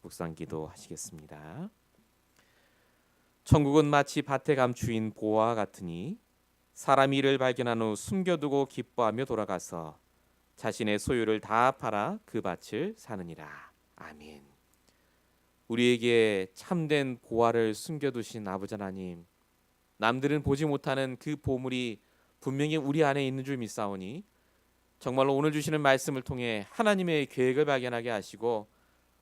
묵상기도 하시겠습니다. 천국은 마치 밭에 감추인 보화와 같으니 사람이 이를 발견한 후 숨겨두고 기뻐하며 돌아가서 자신의 소유를 다 팔아 그 밭을 사느니라. 아멘. 우리에게 참된 보화를 숨겨두신 아버지 하나님, 남들은 보지 못하는 그 보물이 분명히 우리 안에 있는 줄 믿사오니 정말로 오늘 주시는 말씀을 통해 하나님의 계획을 발견하게 하시고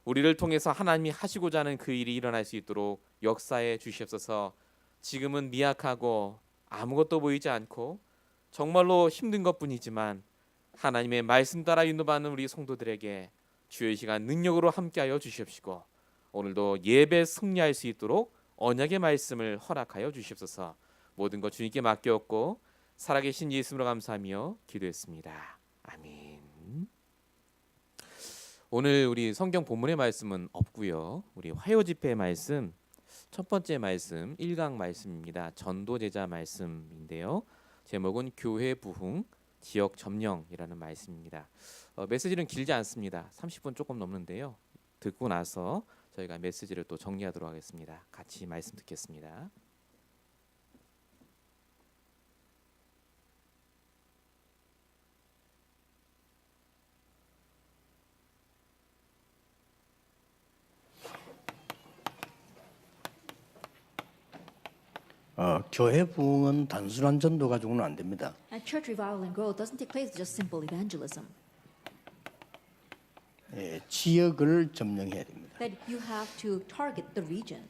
우리를 통해서 하나님이 하시고자 하는 그 일이 일어날 수 있도록 역사해 주시옵소서. 지금은 미약하고 아무것도 보이지 않고 정말로 힘든 것뿐이지만 하나님의 말씀 따라 인도받는 우리 성도들에게 주의 시간 능력으로 함께하여 주시옵시고 오늘도 예배 승리할 수 있도록 언약의 말씀을 허락하여 주시옵소서. 모든 것 주님께 맡겼고 살아계신 예수님으로 감사하며 기도했습니다. 아멘. 오늘 우리 성경 본문의 말씀은 없고요. 우리 화요 집회의 말씀 첫 번째 말씀 1강 말씀입니다. 전도제자 말씀인데요. 제목은 교회 부흥 지역 점령이라는 말씀입니다. 메시지는 길지 않습니다. 30분 조금 넘는데요. 듣고 나서 저희가 메시지를 또 정리하도록 하겠습니다. 같이 말씀 듣겠습니다. 교회 부흥은 단순한 전도 가지고는 안 됩니다. And church revival and growth doesn't take place with just simple evangelism. 지역을 점령해야 됩니다. That you have to target the region.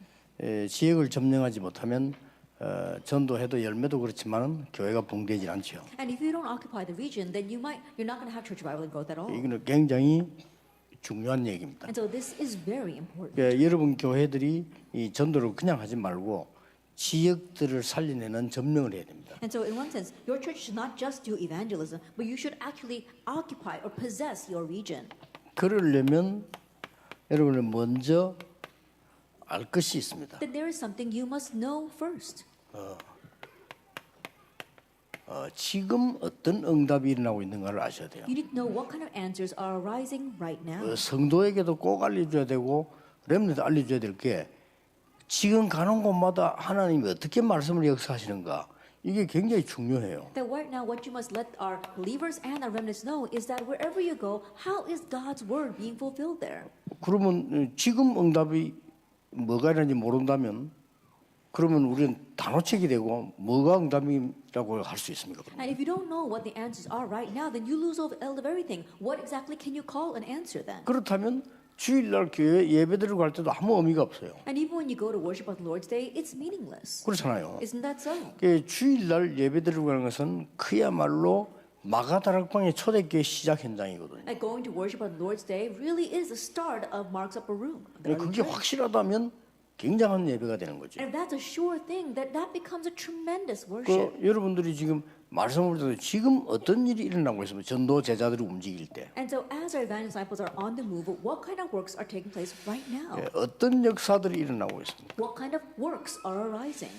지역을 점령하지 못하면 전도해도 열매도 그렇지만 교회가 붕대질 않죠. And if you don't occupy the region, then you're not going to have church revival and growth at all. 이거는 굉장히 중요한 얘기입니다. And so this is very important. 여러분 교회들이 이 전도를 그냥 하지 말고 지역들을 살려내는 점령을 해야 됩니다. And so in one sense, your church should not just do evangelism, but you should actually occupy or possess your region. 그러려면 여러분은 먼저 알 것이 있습니다. Then there is something you must know first. 지금 어떤 응답이 일어나고 있는가를 아셔야 돼요. You need to know what kind of answers are arising right now. 성도에게도 꼭 알려줘야 되고 렘넌트 알려줘야 될 게 지금 가는 곳마다 하나님이 어떻게 말씀을 역사하시는가 이게 굉장히 중요해요. That right now what you must let our believers and our remnants know is that wherever you go, how is God's word being fulfilled there? 그러면 지금 응답이 뭐가 있는지 모른다면 그러면 우리는 단호책이 되고 뭐가 응답이라고 할 수 있습니까? 그러면? And if you don't know what the answers are right now, then you lose all of everything. What exactly can you call an answer then? 그렇다면 주일날 교회 예배드리러 갈 때도 아무 의미가 없어요. And even when you go to worship on the Lord's Day, it's meaningless. 그렇잖아요. Isn't that so? 주일날 예배드리러 가는 것은 그야말로 마가다락방의 초대교회 시작 현장이거든요. And going to worship on the Lord's Day really is the start of Mark's Upper Room. 그게 확실하다면 굉장한 예배가 되는 거죠. And if that's a sure thing, that becomes a tremendous worship. 여러분들이 지금 말씀을 들어도 지금 어떤 일이 일어나고 있으면 전도 제자들이 움직일 때 And so as our evangelist disciples are on the move, what kind of works are taking place right now? 어떤 역사들이 일어나고 있습니까? What kind of works are arising?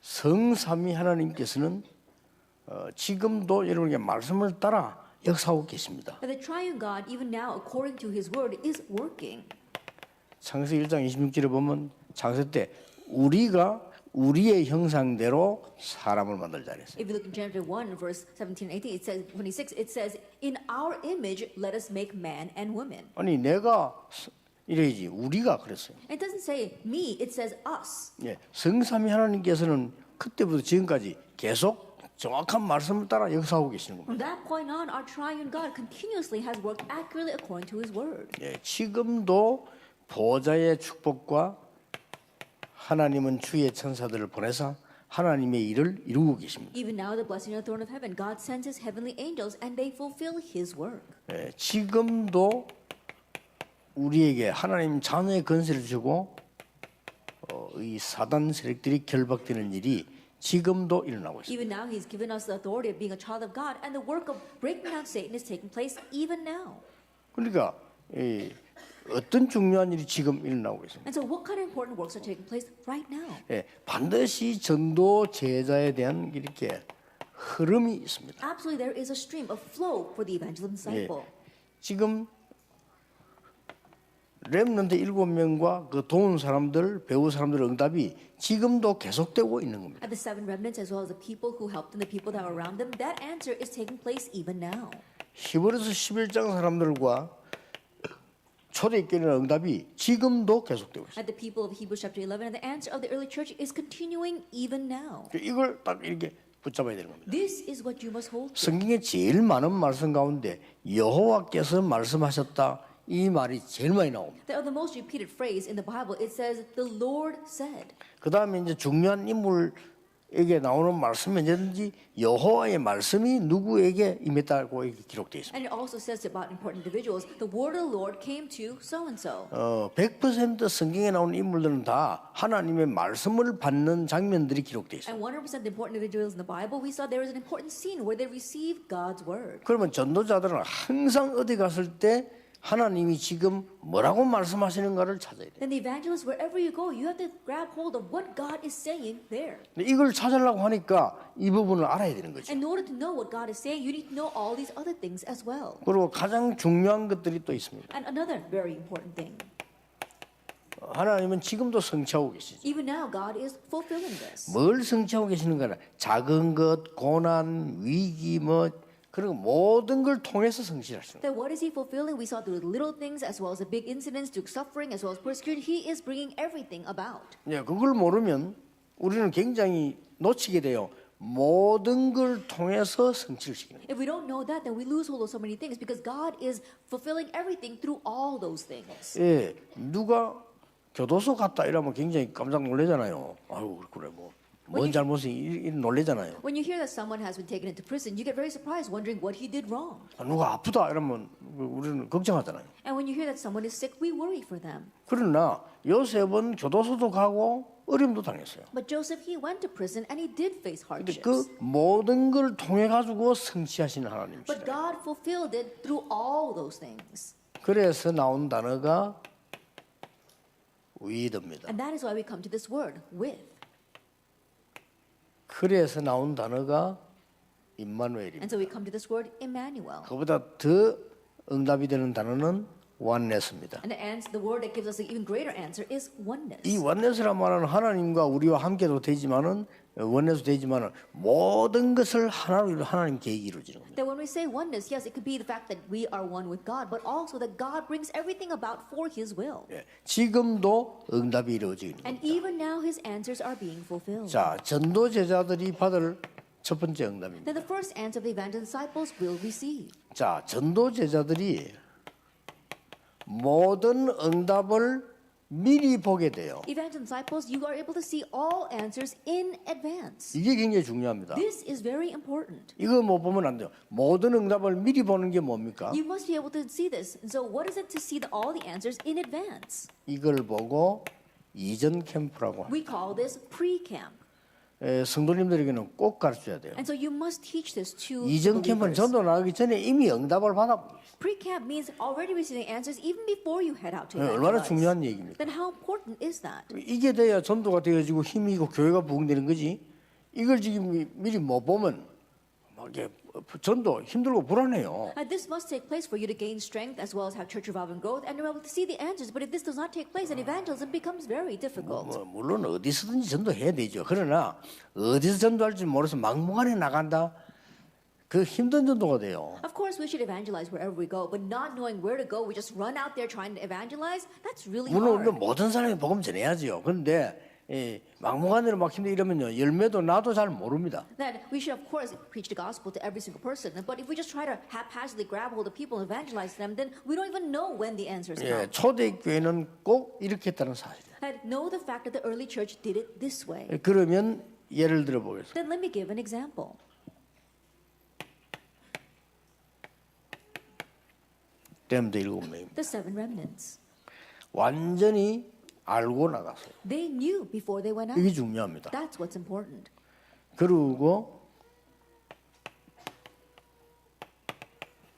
성삼위 하나님께서는 지금도 여러분에게 말씀을 따라 역사하고 계십니다. But the triune God, even now, according to His word, is working. 창세기 1장 26절에 보면 창세 때 우리가 우리의 형상대로 사람을 만들자 그랬어요. If you look in chapter 1, verse 17 and 18, it says, 26, it says, in our image, let us make man and woman. 아니 내가 이래야지 우리가 그랬어요. It doesn't say me, it says us. 성삼위 하나님께서는 그때부터 지금까지 계속 정확한 말씀을 따라 역사하고 계시는 겁니다. From that point on, our triune God continuously has worked accurately according to His word. 지금도 보좌의 축복과 하나님은 주의 천사들을 보내사 하나님의 일을 이루고 계십니다. Even now, the blessing of the throne of heaven, God sends His heavenly angels and they fulfill His work. 지금도 우리에게 하나님 자녀의 권세를 주고 이 사단 세력들이 결박되는 일이 지금도 일어나고 있습니다. Even now, He's given us the authority of being a child of God, and the work of breaking down Satan is taking place even now. 그러니까 어떤 중요한 일이 지금 일어나고 있습니다. And so, what kind of important works are taking place right now? 반드시 전도 제자에 대한 이렇게 흐름이 있습니다. Absolutely, there is a stream, a flow for the evangelism disciple. 지금 렘넌트 7명과 그 도운 사람들, 배우 사람들의 응답이 지금도 계속되고 있는 겁니다. And the seven remnants, as well as the people who helped and the people that were around them, that answer is taking place even now. 히브리서 11장 사람들과 초대교회의 응답이 지금도 계속되고 있어요. And the people of Hebrews chapter 11 and the answer of the early church is continuing even now. 이걸 딱 이렇게 붙잡아야 되는 겁니다. This is what you must hold to. 성경에 제일 많은 말씀 가운데 여호와께서 말씀하셨다 이 말이 제일 많이 나옵니다. The most repeated phrase in the Bible, it says, the Lord said. 그 다음에 이제 중요한 인물에게 나오는 말씀은 언제든지 여호와의 말씀이 누구에게 임했다고 이렇게 기록되어 있습니다. And it also says about important individuals, the word of the Lord came to so-and-so. 100% 성경에 나오는 인물들은 다 하나님의 말씀을 받는 장면들이 기록되어 있습니다. And 100% the important individuals in the Bible, we saw there is an important scene where they receive God's word. 그러면 전도자들은 항상 어디 갔을 때 하나님이 지금 뭐라고 말씀하시는가를 찾아야 돼요. Then the evangelists, wherever you go, you have to grab hold of what God is saying there. 근데 이걸 찾으려고 하니까 이 부분을 알아야 되는 거죠. In order to know what God is saying, you need to know all these other things as well. 그리고 가장 중요한 것들이 또 있습니다. And another very important thing. 하나님은 지금도 성취하고 계시죠. Even now, God is fulfilling this. 뭘 성취하고 계시는가는 작은 것, 고난, 위기 그런 모든 걸 통해서 성취하시는 거예요. Then what is He fulfilling? We saw through the little things as well as the big incidents, through suffering as well as persecution. He is bringing everything about. 예, 그걸 모르면 우리는 굉장히 놓치게 돼요. 모든 걸 통해서 성취를 시키는 거예요. If we don't know that, then we lose hold of so many things because God is fulfilling everything through all those things. 예, 누가 교도소 갔다 이러면 굉장히 깜짝 놀라잖아요. 아유 그래 뭔 잘못이 놀라잖아요. When you hear that someone has been taken into prison, you get very surprised, wondering what he did wrong. 누가 아프다 이러면 우리는 걱정하잖아요. And when you hear that someone is sick, we worry for them. 그러나 요셉은 교도소도 가고 어려움도 당했어요. But Joseph, he went to prison and he did face 근데 hardships. 그 모든 걸 통해 가지고 성취하시는 But 하나님이시죠. God fulfilled it through all those things. 그래서 나온 단어가 with입니다. And that is why we come to this word, with. 그래서 나온 단어가 임마누엘입니다. And so we come to this word, Emmanuel. 그보다 더 응답이 되는 단어는 oneness입니다. And the word that gives us an even greater answer is oneness. 이 oneness란 말은 하나님과 우리와 함께도 되지만은 원내도 되지만은 모든 것을 하나로 하나님 계획이 이루어지는 겁니다. That when we say oneness, yes, it could be the fact that we are one with God, but also that God brings everything about for His will. 예, 지금도 응답이 이루어지는 And 겁니다. even now, His answers are being fulfilled. 자, 전도 제자들이 받을 첫 번째 응답입니다. Then the first answer of the evangelist disciples will receive. 자, 전도 제자들이 모든 응답을 미리 보게 돼요. Evangelist disciples, you are able to see all answers in advance. 이게 굉장히 중요합니다. This is very important. 이거 못 보면 안 돼요. 모든 응답을 미리 보는 게 뭡니까? You must be able to see this. And so what is it to see all the answers in advance? 이걸 보고 이전 캠프라고 합니다. We call this pre-camp. 성도님들에게는 꼭 가르쳐야 돼요. And so you must teach this to 이전 캠프는 believers. 전도 나가기 전에 이미 응답을 받아보고 있어요. Pre-camp means already receiving answers even before you head out to 얼마나 evangelize. 중요한 얘기입니까? Then how important is that? 이게 돼야 전도가 되어지고 힘이 있고 교회가 부흥되는 거지. 이걸 지금 미리 못 보면 막 이게 전도 힘들고 불안해요. This must take place for you to gain strength as well as have church revival and growth and you're able to see the answers. But if this does not take place, then evangelism becomes very difficult. 물론 어디서든지 전도해야 되죠. 그러나 어디서 전도할지 몰라서 막무가내 나간다. 그 힘든 전도가 돼요. Of course, we should evangelize wherever we go, but not knowing where to go, we just run out there trying to evangelize. That's really 물론 hard. 모든 사람이 복음 전해야죠. 그런데 막무가내로 막 힘들게 이러면요 열매도 나도 잘 모릅니다. That we should, of course, preach the gospel to every single person. But if we just try to haphazardly grab hold of people and evangelize them, then we don't even know when the answers come. 초대교회는 꼭 이렇게 했다는 사실이에요. And know the fact that the early church did it this way. 그러면 예를 들어 보겠습니다. Then let me give an example. 렘드 7명입니다. The seven remnants. 완전히 알고 나갔어요. They knew before they went out. 이게 중요합니다. That's what's important. 그리고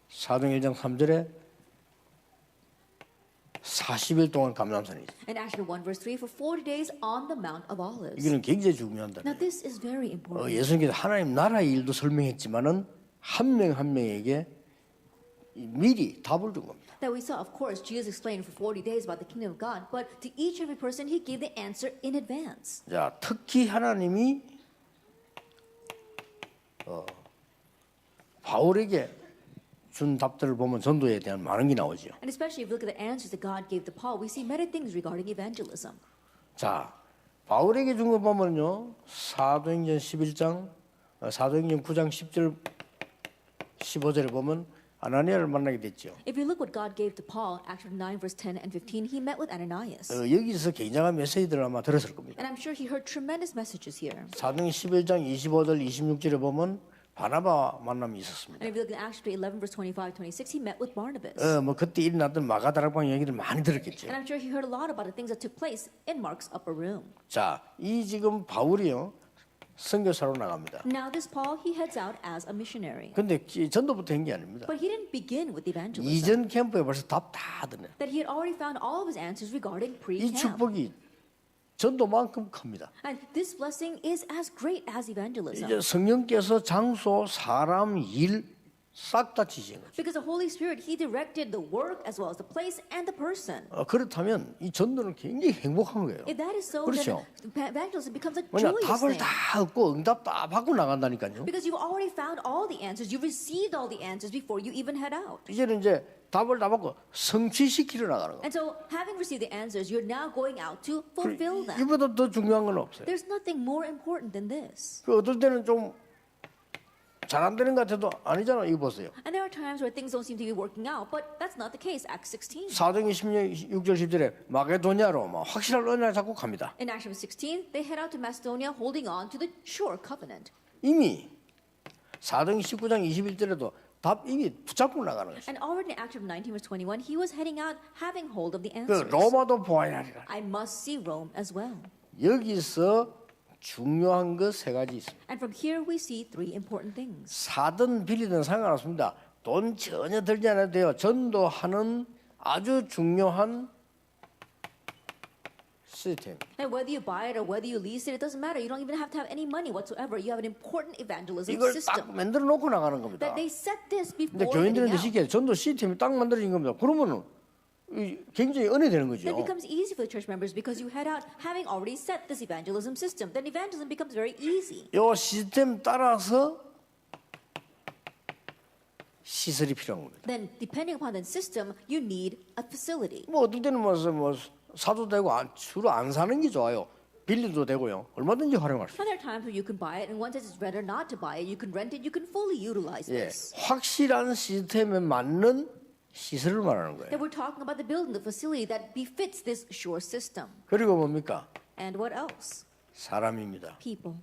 사도행 1장 3절에 40일 동안 감람산이 있어요. And Acts 1 verse 3, for 40 days on the Mount of Olives. 이거는 굉장히 중요한다. Now this is very important. 예수님께서 하나님 나라의 일도 설명했지만은 한 명 한 명에게 미리 답을 준 겁니다. That we saw, of course, Jesus explained for 40 days about the kingdom of God, but to each and every person, he gave the answer in advance. 자, 특히 하나님이 바울에게 준 답들을 보면 전도에 대한 많은 게 나오죠. And especially if you look at the answers that God gave to Paul, we see many things regarding evangelism. 자, 바울에게 준 거 보면요. 사도행전 11장, 사도행전 9장 10절, 15절에 보면 아나니아를 만나게 됐죠. If you look what God gave to Paul, Acts 9, verse 10 and 15, he met with Ananias. 여기서 굉장한 메시지들을 아마 들었을 겁니다. And I'm sure he heard tremendous messages here. 사도행전 11장 25절, 26절에 보면 바나바 만남이 있었습니다. And if you look at Acts 11, verse 25, 26, he met with Barnabas. 뭐 그때 일어났던 마가다락방 얘기를 많이 들었겠죠. And I'm sure he heard a lot about the things that took place in Mark's upper room. 자, 이 지금 바울이요 선교사로 나갑니다. Now this Paul, he heads out as a missionary. 근데 전도부터 한 게 아닙니다. But he didn't begin with evangelism. 이전 캠프에 벌써 답 다 듣네. That he had already found all of his answers regarding 이 pre-camp. 축복이 전도만큼 큽니다. And this blessing is as great as evangelism. 이제 성령께서 장소, 사람, 일 싹 다 지시는 거죠. Because the Holy Spirit, he directed the work as well as the place and the person. 그렇다면 이 전도는 굉장히 행복한 거예요. If that is so, 그렇죠. then evangelism becomes a 뭐냐 joyous 답을 thing. 다 얻고 응답 다 받고 나간다니까요. Because you've already found all the answers. You've received all the answers before you even head out. 이제는 이제 답을 다 받고 성취시키러 나가는 거예요. And so, having received the answers, you're now going out to fulfill them. 이보다 더 중요한 건 없어요. There's nothing more important than this. 그 어떨 때는 좀 잘 안 되는 것 같아도 아니잖아. 이거 보세요. And there are times where things don't seem to be working out, but that's not the case. Acts 16. 사도행전 16절 10절에 마게도냐로 막 확실한 언약을 잡고 갑니다. In Acts 16, they head out to Macedonia holding on to the sure covenant. 이미 사도행전 19장 21절에도 답 이미 붙잡고 나가는 거예요. And already in Acts 19, verse 21, he was heading out having hold of the 그 answers. 로마도 보아야 하리라. I must see Rome as well. 여기서 중요한 것 세 가지 있습니다. And from here we see three important things. 사든 빌리든 상관없습니다. 돈 전혀 들지 않아도 돼요. 전도하는 아주 중요한 시스템. And whether you buy it or whether you lease it, it doesn't matter. You don't even have to have any money whatsoever. You have an important evangelism 이걸 딱 system. 만들어 놓고 나가는 겁니다. That they set this 근데 before 교인들은 heading 이제 out. 쉽게 전도 시스템이 딱 만들어진 겁니다. 그러면은 굉장히 은혜되는 거죠. That becomes easy for the church members because you head out having already set this evangelism system. Then evangelism becomes very easy. 이 시스템 따라서 시설이 필요한 겁니다. Then depending upon the system, you need a facility. 뭐 어떨 때는 뭐 사도 되고 주로 안 사는 게 좋아요. 빌려도 되고요. 얼마든지 활용할 수 있어요. And there are times where you can buy it, and one says it's better not to buy it. You can rent it. You can fully utilize 예, this. 확실한 시스템에 맞는 시설을 말하는 거예요. That we're talking about the building, the facility that befits this sure system. 그리고 뭡니까? And what else? 사람입니다. People.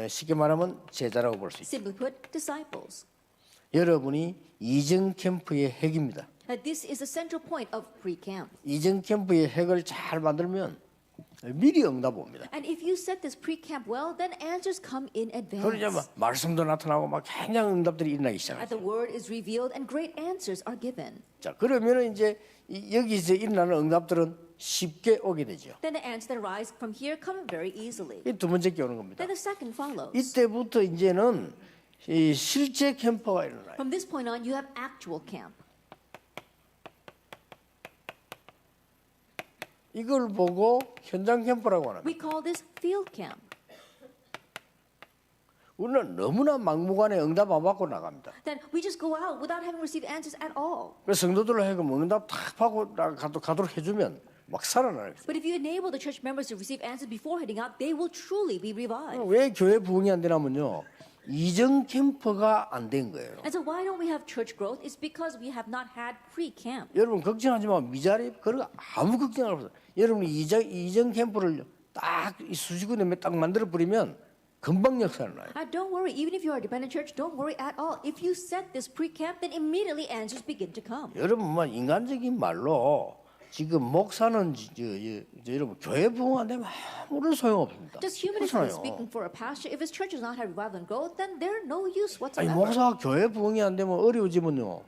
쉽게 말하면 제자라고 볼 수 있죠. Simply put, disciples. 여러분이 이전 캠프의 핵입니다. That this is the central point of pre-camp. 이전 캠프의 핵을 잘 만들면 미리 응답 옵니다. And if you set this pre-camp well, then answers come in 그러자 advance. 말씀도 나타나고 막 굉장히 응답들이 일어나기 As 시작합니다. the word is revealed and great answers are given. 자, 그러면은 이제 여기서 일어나는 응답들은 쉽게 오게 되죠. Then the answers that arise from here come very easily. 이 두 번째 게 오는 겁니다. Then the second follows. 이때부터 이제는 이 실제 캠퍼가 일어나요. From this point on, you have actual camp. 이걸 보고 현장 캠퍼라고 하는 거예요. We call this field camp. 우리는 너무나 막무가내 응답 안 받고 나갑니다. Then we just go out without having received answers at all. 그래서 성도들로 하여금 응답 탁 받고 가도록 해주면 막 살아나요. But if you enable the church members to receive answers before heading out, they will truly be revived. 왜 교회 부흥이 안 되냐면요. 이전 캠퍼가 안 된 거예요. And so why don't we have church growth? It's because we have not had pre-camp. 여러분 걱정하지 마. 미자리 그런 거 아무 걱정 없어요. 여러분이 이전 캠프를 딱 수직으로 딱 만들어 버리면 금방 역사를 나요. Don't worry, even if you are a dependent church, don't worry at all. If you set this pre-camp, then immediately answers begin to come. 여러분만 인간적인 말로 지금 목사는 여러분 교회 부흥 안 되면 아무런 소용 없습니다. Just humanly 그렇잖아요. speaking, for a pastor, if his church does not have revival and growth, then they're no use 아니 whatsoever. 목사가 교회 부흥이 안 되면 어려워지면요.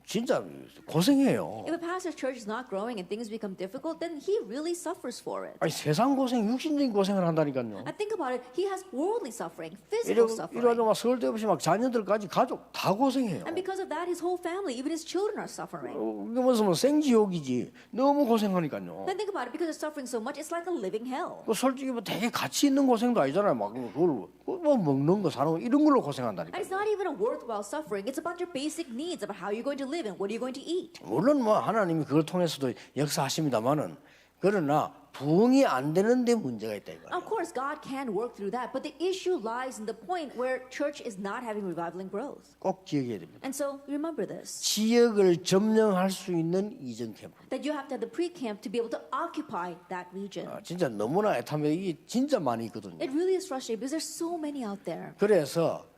진짜 고생해요. If a pastor's church is not growing and things become difficult, then he really suffers for it. 아니 세상 고생, 육신적인 고생을 한다니까요. And think about it, he has worldly suffering, physical suffering. 이러다 막 서울대 없이 막 자녀들까지 가족 다 고생해요. And because of that, his whole family, even his children are suffering. 이게 무슨 뭐 생지옥이지. 너무 고생하니까요. Then think about it, because they're suffering so much, it's like a living hell. 그 솔직히 뭐 되게 가치 있는 고생도 아니잖아요. 막 그걸 뭐 먹는 거 사는 거 이런 걸로 고생한다니까. And it's not even a worthwhile suffering. It's about your basic needs, about how you're going to live and what are you going to eat. 물론 뭐 하나님이 그걸 통해서도 역사하십니다만은 그러나 부흥이 안 되는데 문제가 있다 이거예요. Of course, God can work through that, but the issue lies in the point where church is not having revival and growth. 꼭 기억해야 됩니다. And so remember this, 지역을 점령할 수 있는 이전 캠프. that you have to have the pre-camp to be able to occupy that region. 진짜 너무나 애타면 이게 진짜 많이 있거든요. It really is frustrating because there's so many out there. 그래서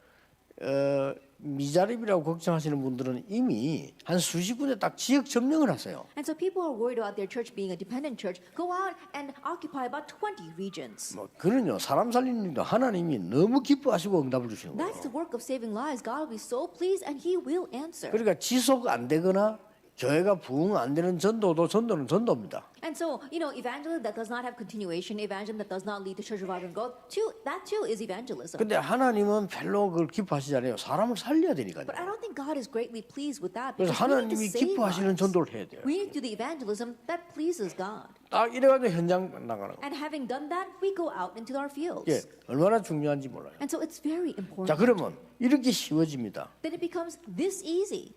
미자립이라고 걱정하시는 분들은 이미 한 수십 군데 딱 지역 점령을 하세요. And so people are worried about their church being a dependent church. Go out and occupy about 20 regions. 뭐 그런요 사람 살리는 일도 하나님이 너무 기뻐하시고 응답을 주시는 거예요. That's the work of saving lives. God will be so pleased and He will answer. 그러니까 지속 안 되거나 교회가 부흥 안 되는 전도는 전도입니다. And so, evangelism that does not have continuation, evangelism that does not lead to church revival and growth, that too is evangelism. 근데 하나님은 별로 그걸 기뻐하시잖아요. 사람을 살려야 되니까요. But I don't think God is greatly pleased with that 그래서 because we need to 하나님이 save 기뻐하시는 lives. 전도를 해야 돼요. We need to do the evangelism that pleases God. 딱 이래가지고 현장 나가는 거예요. And having done that, we go out into our fields. 예, 얼마나 중요한지 몰라요. And so it's very 자, important. 그러면 이렇게 쉬워집니다. Then it becomes this easy.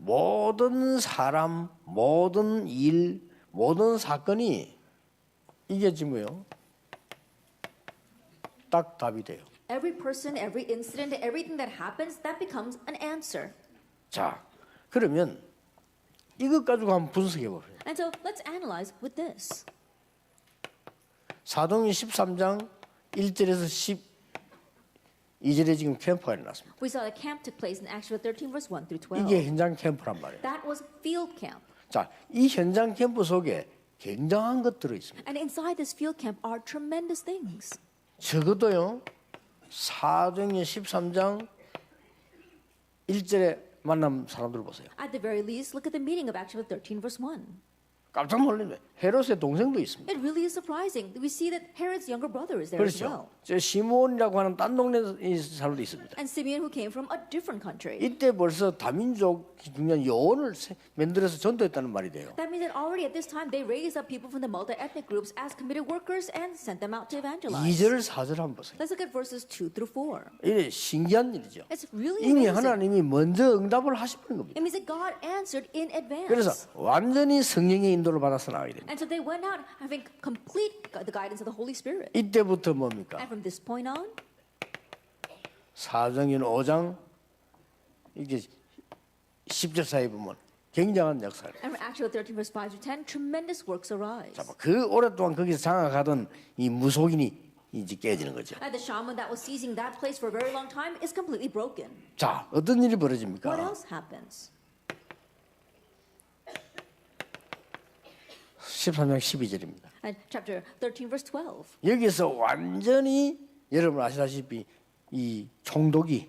모든 사람, 모든 일, 모든 사건이 이게 지금 뭐예요? 딱 답이 돼요. Every person, every incident, everything that happens, that becomes an answer. 자, 그러면 이것 가지고 한번 분석해 보세요. And so let's analyze with this. 사도행전 13장 1절에서 12절에 지금 캠프가 일어났습니다. We saw the camp took place in Acts 13, verse 1 through 12. 이게 현장 캠프란 말이에요. That was field camp. 자, 이 현장 캠프 속에 굉장한 것들이 있습니다. And inside this field camp are tremendous things. 적어도요. 사도행전 13장 1절에 만난 사람들 보세요. At the very least, look at the meaning of Acts 13, verse 1. 깜짝 놀랐네. 헤롯의 동생도 있습니다. It really is surprising. We see that Herod's younger brother is there as 그렇죠. well. 저 시몬이라고 하는 딴 동네에 사람도 있습니다. And Simeon, who came from a different country. 이때 벌써 다민족 중요한 요원을 만들어서 전도했다는 말이 돼요. That means that already at this time they raised up people from the multi-ethnic groups as committed workers and sent them out to evangelize. 2절 4절 한번 보세요. Let's look at verses 2 through 4. 이게 신기한 일이죠. It's really 이미 amazing. 하나님이 먼저 응답을 하시는 겁니다. It means that God answered in 그래서 advance. 완전히 성령의 인도를 받아서 나가야 됩니다. And so they went out having complete the guidance of the Holy Spirit. 이때부터 뭡니까? And from this point on, 사도행전 5장 이게 10절 사이 보면 굉장한 역사를. and from Acts 13, verse 5 to 10, tremendous works arise. 그 오랫동안 거기서 장악하던 이 무속인이 이제 깨지는 거죠. And the shaman that was seizing that place for a very long time is completely broken. 자, 어떤 일이 What 벌어집니까? else happens? 13장 12절입니다. And chapter 13, verse 12. 여기서 완전히 여러분 아시다시피 이 총독이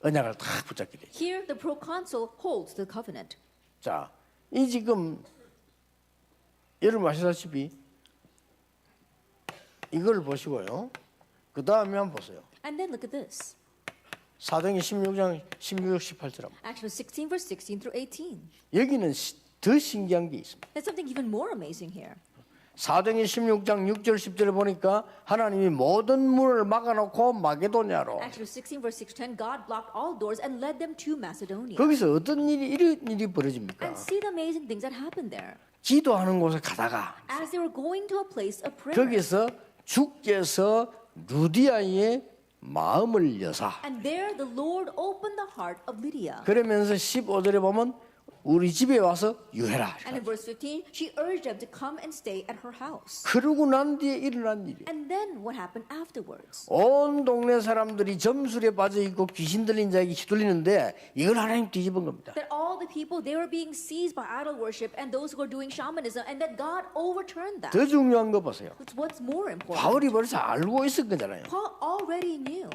언약을 다 붙잡게 돼요. Here, the proconsul holds the covenant. 자, 이 지금 여러분 아시다시피 이걸 보시고요. 그 다음에 한번 보세요. And then look at this. 사도행전 16장 16, 18절 한번. Acts 16, verse 16 through 18. 여기는 더 신기한 게 있습니다. There's something even more amazing here. 사도행전 16장 6절 10절에 보니까 하나님이 모든 문을 막아놓고 마게도냐로. Acts 16, verse 6 10, God blocked all doors and led them to Macedonia. 거기서 어떤 일이 이런 일이 벌어집니까? And see the amazing things that happened there. 기도하는 곳에 가다가 As they were going to a place of prayer. 거기서 주께서 루디아의 마음을 여사. And there the Lord opened the heart of Lydia. 그러면서 15절에 보면 우리 집에 와서 유해라. And in verse 15, she urged them to come and stay at her house. 그러고 난 뒤에 일어난 일이. And then what happened afterwards? 온 동네 사람들이 점술에 빠져 있고 귀신 들린 자에게 휘둘리는데 이걸 하나님 뒤집은 겁니다. That all the people, they were being seized by idol worship and those who were doing shamanism, and that God overturned that. 더 중요한 거 보세요. What's more important? 바울이 벌써 알고 있을 거잖아요. Paul already knew.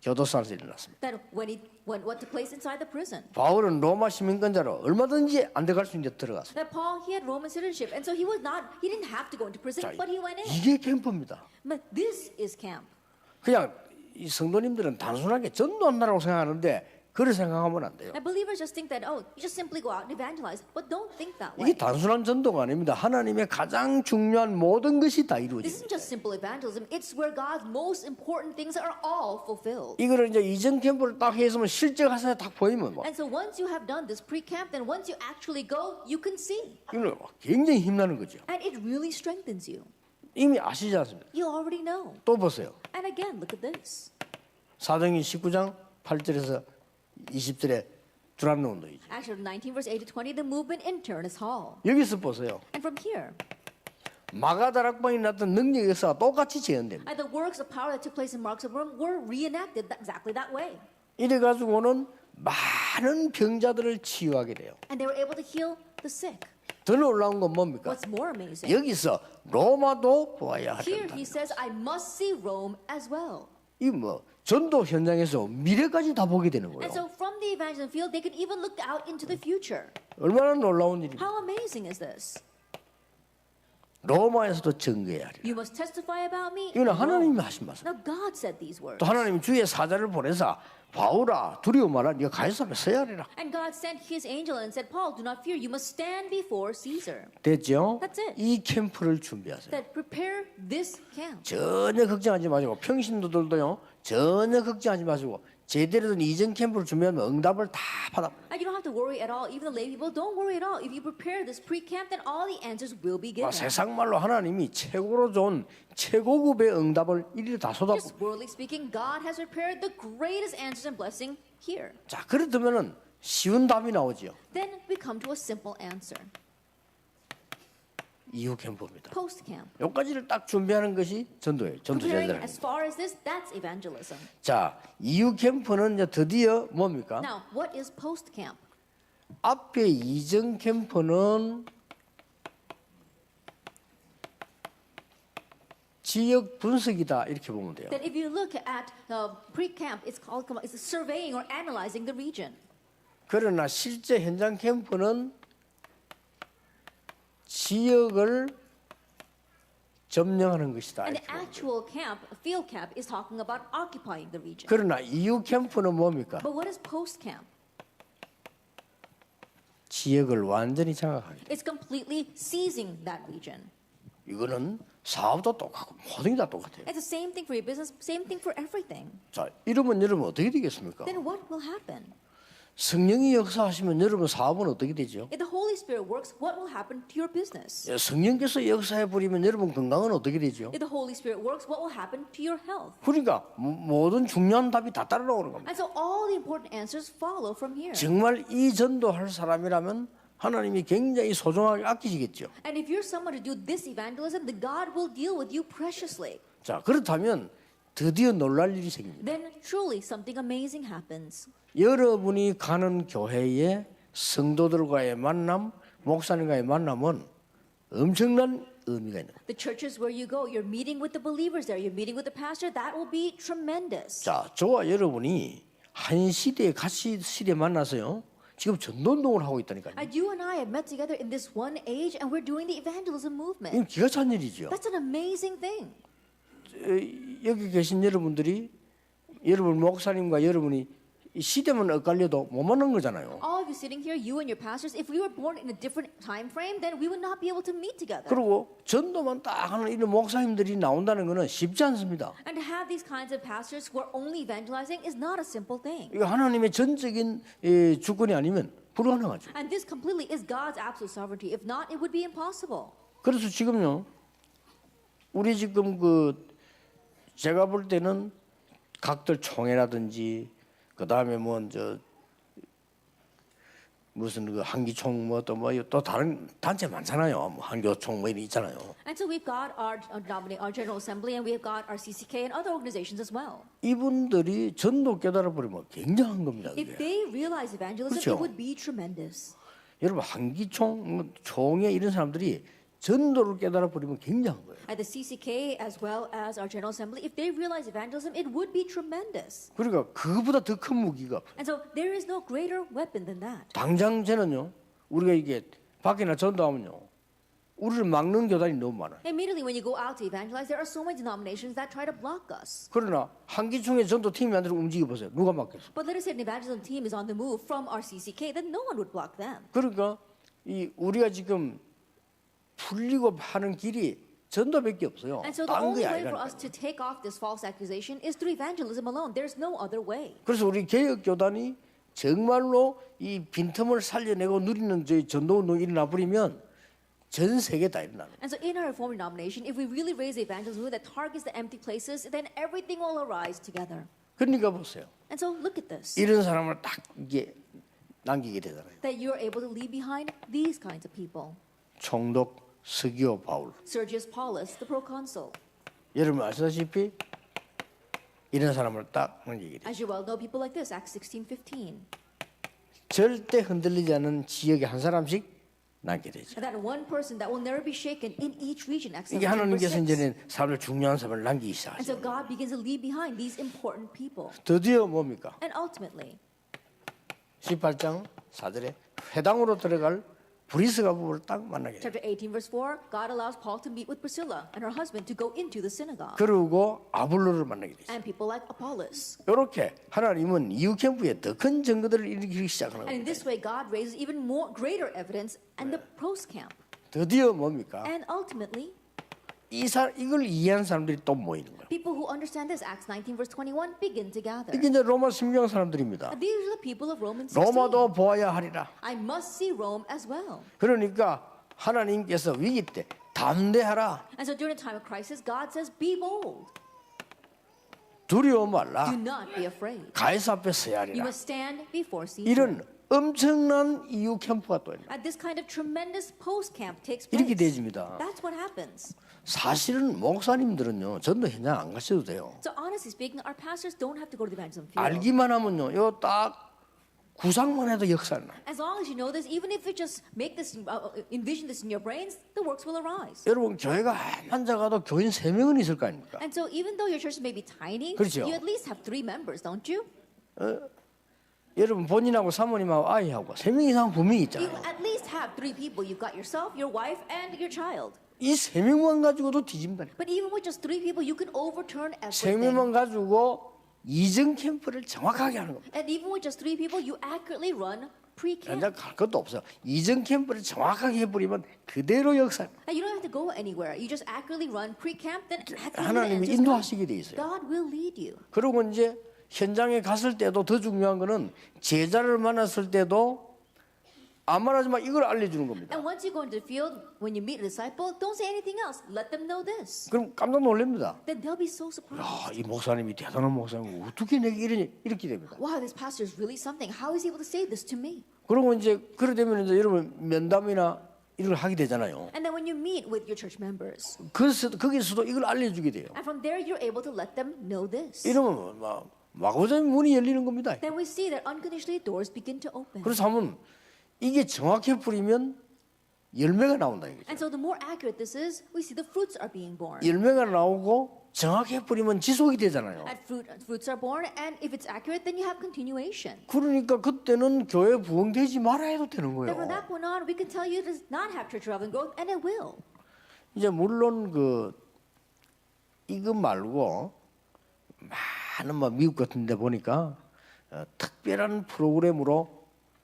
교도소에서 일어났습니다. That what took place inside the prison. 바울은 로마 시민권자로 얼마든지 안 들어갈 수 있는데 들어갔어요. That Paul, he had Roman citizenship, and so he didn't have to go into prison, 자, but he went in. 이게 캠프입니다. But this is camp. 그냥 이 성도님들은 단순하게 전도한다라고 생각하는데 그렇게 생각하면 안 돼요. And believers just think that, oh, you just simply go out and evangelize, but don't think that 이게 way. 단순한 전도가 아닙니다. 하나님의 가장 중요한 모든 것이 다 This isn't 이루어집니다. just simple evangelism. It's where God's most important things are all fulfilled. 이거를 이제 이전 캠프를 딱 했으면 실제 가서 딱 보이면 뭐 And so once you have done this pre-camp, then once you actually go, you can see. 이거는 굉장히 힘나는 거죠. And it really strengthens you. 이미 아시지 않습니까? You already know. 또 보세요. And again, look at this. 사도행전 19장 8절에서 20절에 두람노 운동이죠. Acts chapter 19, verse 8 to 20, the movement in Turnus Hall. 여기서 보세요. And from here, 마가다락방이 났던 능력의 역사가 똑같이 재현됩니다. the works of power that took place in Mark's room were reenacted exactly that way. 이래 가지고는 많은 병자들을 치유하게 돼요. And they were able to heal the sick. 더 놀라운 건 뭡니까? What's more amazing, 여기서 로마도 보아야 here 한다. he says, I must see Rome as well. 이 뭐 전도 현장에서 미래까지 다 보게 되는 거예요. And so from the evangelism field, they can even look out into the future. 얼마나 놀라운 일입니까? How amazing is this? 로마에서도 증거해야 하리라. You must testify about me. 이거는 in Rome. 하나님이 하신 말씀. Now God said these words. 또 하나님 주의 사자를 보내사 바울아 두려워 마라 네가 가이사 앞에 서야 하리라. And God sent his angel and said, Paul, do not fear. You must stand before Caesar. 됐죠? That's it. 이 캠프를 준비하세요. That prepare this camp. 전혀 걱정하지 마시고 평신도들도요 전혀 걱정하지 마시고 제대로 된 이전 캠프를 준비하면 응답을 다 받아. And you don't have to worry at all. Even the lay people, don't worry at all. If you prepare this pre-camp, then all the answers will be given. 세상 말로 하나님이 최고로 좋은 최고급의 응답을 이리 다 쏟아. Just worldly speaking, God has prepared the greatest answers and blessing here. 자 그렇다면은 쉬운 답이 나오죠. Then we come to a simple answer. 이후 캠프입니다. Post-camp. 여기까지를 딱 준비하는 것이 전도예요. Preparing 전도자들. as far as this, that's evangelism. 자 이후 캠프는 이제 드디어 뭡니까? Now, what is post-camp? 앞에 이전 캠프는 지역 분석이다 이렇게 보면 돼요. That if you look at pre-camp, it's surveying or analyzing the region. 그러나 실제 현장 캠프는 지역을 점령하는 것이다. And the 이렇게 보면 돼요. actual camp, field camp, is talking about occupying the region. 그러나 이후 캠프는 뭡니까? But what is post-camp? 지역을 완전히 장악하기. It's completely seizing that region. 이거는 사업도 똑같고 모든 게 다 똑같아요. It's the same thing for your business, same thing for everything. 자, 이러면 여러분 어떻게 되겠습니까? Then what will happen? 성령이 역사하시면 여러분 사업은 어떻게 되죠? If the Holy Spirit works, what will happen to your business? 성령께서 역사해 버리면 여러분 건강은 어떻게 되죠? If the Holy Spirit works, what will happen to your health? 그러니까 모든 중요한 답이 다 따라 나오는 겁니다. And so all the important answers follow from here. 정말 이 전도할 사람이라면 하나님이 굉장히 소중하게 아끼시겠죠. And if you're someone to do this evangelism, then God will deal with you preciously. 자, 그렇다면 드디어 놀랄 일이 생깁니다. Then truly something amazing happens. 여러분이 가는 교회의 성도들과의 만남, 목사님과의 만남은 엄청난 의미가 있는 거예요. The churches where you go, you're meeting with the believers there, you're meeting with the pastor, that will be tremendous. 자, 저와 여러분이 한 시대에 같이 시대에 만나서요. 지금 전도운동을 하고 있다니까요. And you and I have met together in this one age and we're doing the evangelism movement. 이건 기가 찬 일이죠. That's an amazing thing. 여기 계신 여러분들이 여러분 목사님과 여러분이 이 시대만 엇갈려도 못 만난 거잖아요. All of you sitting here, you and your pastors, if we were born in a different time frame, then we would not be able to meet together. 그리고 전도만 딱 하는 이런 목사님들이 나온다는 것은 쉽지 않습니다. And to have these kinds of pastors who are only evangelizing is not a simple thing. 이거 하나님의 전적인 주권이 아니면 불가능하죠. And this completely is God's absolute sovereignty. If not, it would be impossible. 그래서 지금요, 우리 지금 제가 볼 때는 각들 총회라든지 그 다음에 무슨 한기총 또 다른 단체 많잖아요. 한교총 이런 있잖아요. And so we've got our General Assembly and we've got our CCK and other organizations as well. 이분들이 전도 깨달아 버리면 굉장한 겁니다. If 그게. they realize evangelism, 그렇죠. it would be tremendous. 여러분 한기총 총회 이런 사람들이 전도를 깨달아 버리면 굉장한 거예요. At the CCK as well as our General Assembly, if they realize evangelism, it would be tremendous. 그러니까 그거보다 더 큰 무기가 없어요. And so there is no greater weapon than that. 당장 저는요, 우리가 이게 밖에나 전도하면요, 우리를 막는 교단이 너무 많아요. Immediately when you go out to evangelize, there are so many denominations that try to block us. 그러나 한기총의 전도팀이 안 들어 움직여 보세요. 누가 막겠어? But let us say an evangelism team is on the move from our CCK, then no one would block them. 그러니까 이 우리가 지금 풀리고 하는 길이 전도밖에 없어요. And so the 딴 only 게 way for 아니라니까요. us to take off this false accusation is through evangelism alone. There's no other way. 그래서 우리 개혁 교단이 정말로 이 빈틈을 살려내고 누리는 저희 전도 운동이 일어나 버리면 전 세계 다 일어나는 거예요. And so in our Reformed denomination, if we really raise the evangelism movement that targets the empty places, then everything will arise together. 그러니까 보세요. And so look at this, 이런 사람을 딱 이게 남기게 되잖아요. that you're able to leave behind these kinds of people. 총독 스기오 바울. Sergius Paulus, the proconsul. 여러분 아시다시피 이런 사람을 딱 남기게 돼요. As you well know, people like this, Acts 16:15. 절대 흔들리지 않는 지역에 한 사람씩 남게 되죠. And that one person that will never be shaken in each region, Acts 이게 17, verse 하나님께서 6. 이제는 사람을 중요한 사람을 남기기 And so 시작하죠. God begins to leave behind these important people. 드디어 뭡니까? And ultimately, 18장 4절에 회당으로 들어갈 브리스가 부부를 딱 만나게 돼요. chapter 18, verse 4, God allows Paul to meet with Priscilla and her husband to go into the synagogue. 그리고 아볼로를 만나게 돼요. And people like Apollos. 이렇게 하나님은 이후 캠프에 더 큰 증거들을 일으키기 시작하는 And in 겁니다. this way, God raises even more greater evidence and the pros camp. 드디어 뭡니까? And ultimately, 이걸 이해한 사람들이 또 모이는 거예요. people who understand this, Acts 19, verse 21, begin to gather. 이게 이제 로마 신경 사람들입니다. And these are the people of Romans 16. 로마도 보아야 하리라. I must see Rome as well. 그러니까 하나님께서 위기 때 담대하라. And so during a time of crisis, God says, be bold. 두려워 말라. Do not be afraid. 가이사 앞에 서야 You 하리라. must stand before Caesar. 이런 엄청난 이후 캠프가 또 있는. And this kind of tremendous post camp takes 이렇게 place. 되집니다. That's what happens. 사실은 목사님들은요 전도 현장 안 가셔도 돼요. So honestly speaking, our pastors don't have to go to the evangelism field. 알기만 하면요, 요 딱 구상만 해도 역사를 나. As long as you know this, even if you just make this, envision this in your brains, the works will arise. 여러분 교회가 한 작아도 교인 3명은 있을 거 아닙니까? And so even though your church may be tiny, 그렇죠. you at least have 3 members, don't you? 여러분 본인하고 사모님하고 아이하고 3명 이상 분명히 You 있잖아요. at least have 3 people. You've got yourself, your wife, and your child. 이 3명만 가지고도 뒤집니다. But even with just 3 people, you can overturn everything. 3명만 가지고 이전 캠프를 정확하게 하는 겁니다. And even with just 3 people, you accurately run pre-camp. 현장 갈 것도 없어요. 이전 캠프를 정확하게 해버리면 그대로 역사. And you don't have to go anywhere. You just accurately run pre-camp, then at the end 하나님이 just 인도하시게 돼 있어요. God will lead you. 그리고 이제 현장에 갔을 때도 더 중요한 거는 제자를 만났을 때도 안 말하지만 이걸 알려주는 겁니다. And once you go into the field, when you meet a disciple, don't say anything else. Let them know this. 그럼 깜짝 놀랍니다. Then they'll be so surprised. 야, 이 목사님이 대단한 목사님 어떻게 내게 이렇게 됩니다. Wow, this pastor is really something. How is he able to say this to me? 그리고 이제 그래 되면 이제 여러분 면담이나 이걸 하게 되잖아요. And then when you meet with your church members, 그래서 거기서도 이걸 알려주게 돼요. and from there you're able to let them know this. 이러면 막 마구잡이 문이 열리는 겁니다. Then we see that unconditionally doors begin to open. 그래서 하면 이게 정확히 뿌리면 열매가 나온다 이거죠. And so the more accurate this is, we see the fruits are being born. 열매가 나오고 정확히 뿌리면 지속이 되잖아요. And fruits are born, and if it's accurate, then you have continuation. 그러니까 그때는 교회 부흥되지 말아 해도 되는 Then 거예요. from that point on, we can tell you it does not have church development growth, and it will. 이제 물론 그 이거 말고 많은 뭐 미국 같은 데 보니까 특별한 프로그램으로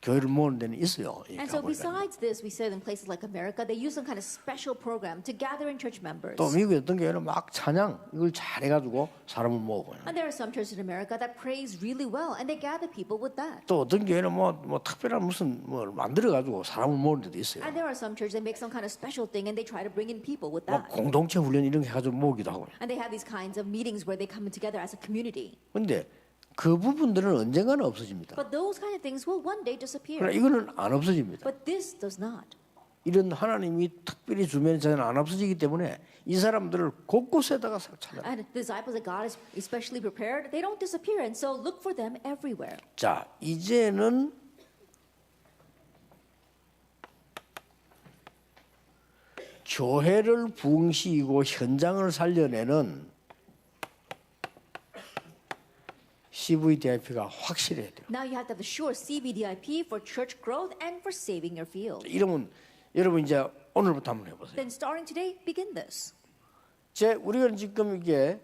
교회를 모으는 데는 있어요. 이 And so 가보니까. besides this, we said in places like America, they use some kind of special program to gather in church members. 또 미국에 어떤 교회는 막 찬양 이걸 잘해가지고 사람을 모으고요. And there are some churches in America that praise really well, and they gather people with that. 또 어떤 교회는 뭐 특별한 무슨 뭘 만들어가지고 사람을 모으는 데도 있어요. And there are some churches that make some kind of special thing, and they try to bring in people with 막 that. 공동체 훈련 이런 거 해가지고 모으기도 하고요. And they have these kinds of meetings where they come in together as a community. 근데 그 부분들은 언젠가는 없어집니다. But those kind of things will one day disappear. 그러나 이거는 안 없어집니다. But this does not. 이런 하나님이 특별히 주면 저는 안 없어지기 때문에 이 사람들을 곳곳에다가 찾아. And the disciples that God is especially prepared, they don't disappear, and so look for them everywhere. 자, 이제는 교회를 부흥시키고 현장을 살려내는 CVDIP가 확실해야 돼요. Now you have to have the sure CBDIP for church growth and for saving your field. 이러면 여러분 이제 오늘부터 한번 해보세요. Then starting today, begin this. 우리가 지금 이게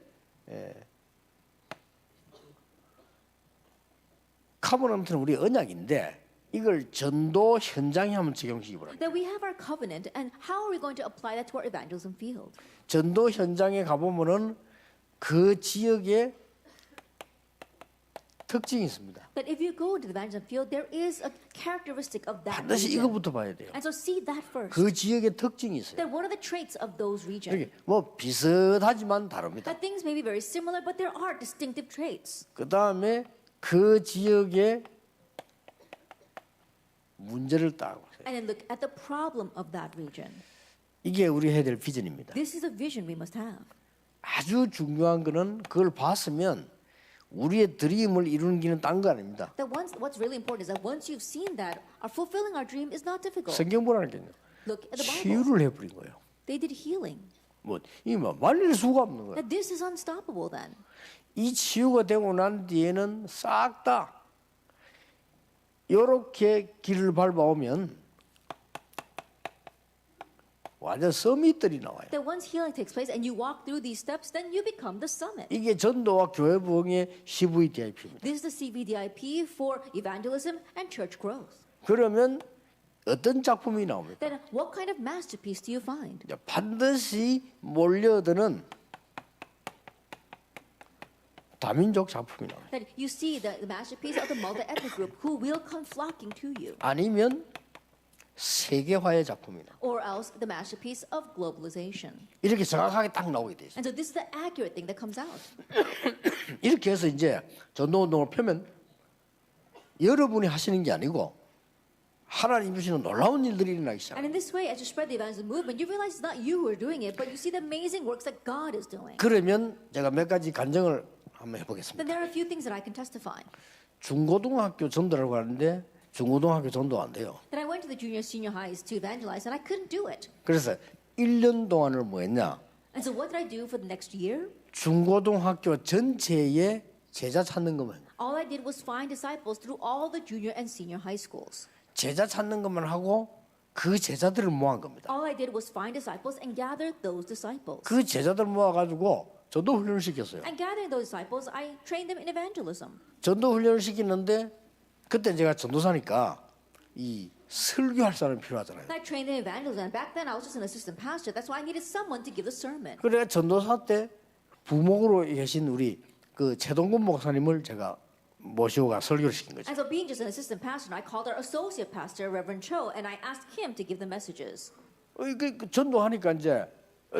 카버넌트는 우리 언약인데 이걸 전도 현장에 한번 적용시키기 바랍니다. That we have our covenant, and how are we going to apply that to our evangelism field? 전도 현장에 가보면은 그 지역에 특징이 있습니다. That if you go into the evangelism field, there is a characteristic of that 반드시 region. 이것부터 봐야 돼요. And so see that first. 그 지역의 특징이 있어요. That what are the traits of those regions? 이렇게 뭐 비슷하지만 다릅니다. That things may be very similar, but there are distinctive traits. 그 다음에 그 지역의 문제를 딱 보세요. And then look at the problem of that region. 이게 우리 해야 될 비전입니다. This is a vision we must have. 아주 중요한 거는 그걸 봤으면 우리의 드림을 이루는 길은 딴 거 아닙니다. That what's really important is that once you've seen that, our fulfilling our dream is not difficult. 성경 보라니까요. Look at the Bible. 치유를 해버린 거예요. They did healing. 뭐 말릴 수가 없는 거예요. That this is unstoppable then. 이 치유가 되고 난 뒤에는 싹 다 이렇게 길을 밟아오면 완전 서밋들이 나와요. That once healing takes place and you walk through these steps, then you become the summit. 이게 전도와 교회 부흥의 CVDIP입니다. This is the CBDIP for evangelism and church growth. 그러면 어떤 작품이 나옵니까? Then what kind of masterpiece do you find? 반드시 몰려드는 다민족 작품이 나와요. That you see the masterpiece of the multi-ethnic group who will come flocking to you. 아니면 세계화의 작품이 나와요. Or else the masterpiece of globalization. 이렇게 정확하게 딱 나오게 돼 있어요. And so this is the accurate thing that comes out. 이렇게 해서 이제 전도운동을 펴면 여러분이 하시는 게 아니고 하나님 주시는 놀라운 일들이 일어나기 시작합니다. And in this way, as you spread the evangelism movement, you realize it's not you who are doing it, but you see the amazing works that God is doing. 그러면 제가 몇 가지 간증을 한번 해보겠습니다. Then there are a few things that I can testify. 중고등학교 전도라고 하는데 중고등학교 전도 안 돼요. Then I went to the junior, senior highs to evangelize, and I couldn't do it. 그래서 1년 동안을 뭐 했냐? And so what did I do for the next year? 중고등학교 전체에 제자 찾는 것만 All I did was find disciples through all the junior and senior high schools. 제자 찾는 것만 하고 그 제자들을 모은 겁니다. All I did was find disciples and gather those disciples. 그 제자들 모아가지고 전도 훈련을 시켰어요. And gathering those disciples, I trained them in evangelism. 전도 훈련을 시키는데 그때 제가 전도사니까 이 설교할 사람이 필요하잖아요. And I trained them in evangelism. And back then, I was just an assistant pastor. That's why I needed someone to give the sermon. 그래 전도사 때 부목으로 계신 우리 그 최동근 목사님을 제가 모시고 가 설교를 시킨 거죠. And so being just an assistant pastor, I called our associate pastor, Reverend Cho, and I asked him to give the messages. 전도하니까 이제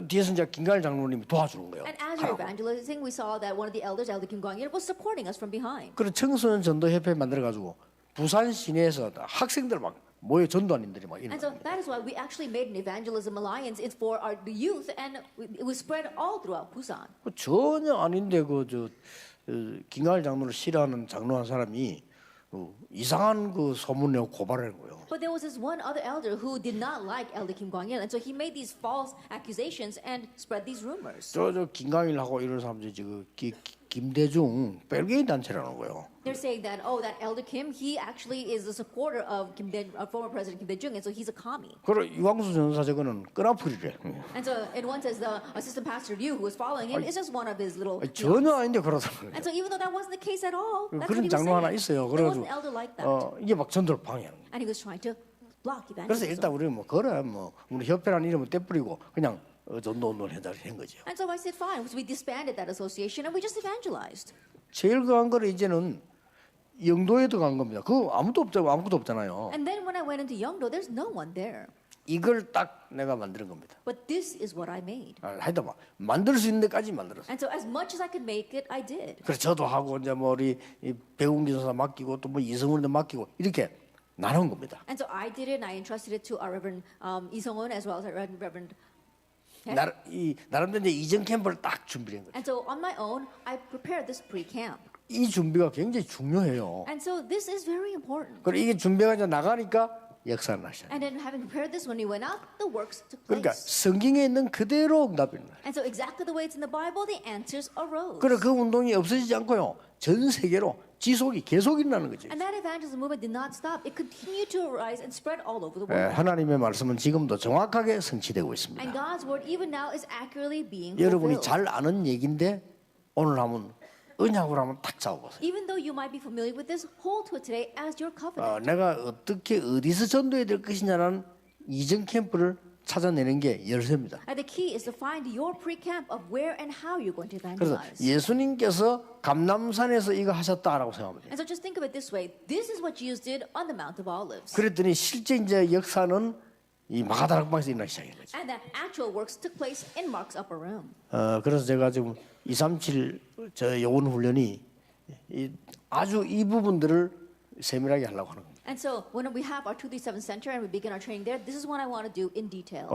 뒤에서 이제 김가일 장로님이 도와주는 거예요. And as we were evangelizing, we saw that one of the elders, Elder Kim Gwang-il, was supporting us from behind. 그리고 청소년 전도협회 만들어가지고 부산 시내에서 학생들 막 모여 전도하는들이 막 And 이런. so that is why we actually made an evangelism alliance for the youth, and it was spread all throughout Busan. 전혀 아닌데 김가일 장로를 싫어하는 장로 한 사람이 이상한 그 소문 내고 고발하는 거예요. But there was this one other elder who did not like Elder Kim Gwang-il, and so he made these false accusations and spread these rumors. 저 김강일하고 이런 사람들이 지금 김대중 벨게이 단체라는 거예요. They're saying that, oh, that Elder Kim, he actually is a supporter of former President Kim Dae-jung, and so he's a commie. 그리고 이광수 전도사 저거는 끄나풀이래. And so, and one says the assistant pastor Ryu, who was following him, is just one of his little. 전혀 아닌데 그러더라고요. And so, even though that wasn't the case at all, that's what 그런 he was 장로 하나 saying. 있어요. There was 그래가지고 an elder like that, 이게 막 전도를 방해하는 거예요. and he was trying to block 그래서 일단 evangelism. 우리는 뭐 그래 뭐 우리 협회라는 이름을 떼뿌리고 그냥 전도 운동을 해달라 한 거죠. And so I said, fine. So we disbanded that association, and we just evangelized. 제일 강한 거는 이제는 영도에 들어간 겁니다. 그거 아무것도 없잖아요. And then when I went into Yeongdo, there's no one there. 이걸 딱 내가 만드는 겁니다. But this is what I made. 하여튼 막 만들 수 있는 데까지 만들었어요. And so as much as I could make it, I did. 그래서 저도 하고 이제 뭐 우리 배웅기 선사 맡기고 또 뭐 이성훈도 맡기고 이렇게 나눈 겁니다. And so I did it, and I entrusted it to our Reverend Lee Sung-won as well as our Reverend. 나름대로 이제 이전 캠프를 딱 준비한 거예요. And so on my own, I prepared this pre-camp. 이 준비가 굉장히 중요해요. And so this is very important. 그리고 이게 준비가 이제 나가니까 역사를 하셨어요. And then having prepared this, when we went out, the works took 그러니까 place. 성경에 있는 그대로 응답이 있는 거예요. And so exactly the way it's in the Bible, the answers arose. 그래 그 운동이 없어지지 않고요. 전 세계로 지속이 계속 일어나는 거지. And that evangelism movement did not stop. It continued to arise and spread all over the 예, world. 하나님의 말씀은 지금도 정확하게 성취되고 And 있습니다. God's word even now is accurately being 여러분이 fulfilled. 잘 아는 얘기인데 오늘 하면 언약으로 하면 딱 잡아보세요. Even though you might be familiar with this, hold to it today as your covenant. 내가 어떻게 어디서 전도해야 될 것이냐라는 이전 캠프를 찾아내는 게 열쇠입니다. And the key is to find your pre-camp of where and how you're going to 그래서 evangelize. 예수님께서 감람산에서 이거 하셨다라고 생각하면 돼요. And so just think of it this way. This is what Jesus did on the Mount of Olives. 그랬더니 실제 이제 역사는 이 마가다락방에서 일어나기 시작한 거죠. And that actual works took place in Mark's upper room. 그래서 제가 지금 237 저 요원 훈련이 아주 이 부분들을 세밀하게 하려고 하는 겁니다. And so when we have our 237 center and we begin our training there, this is what I want to do in detail.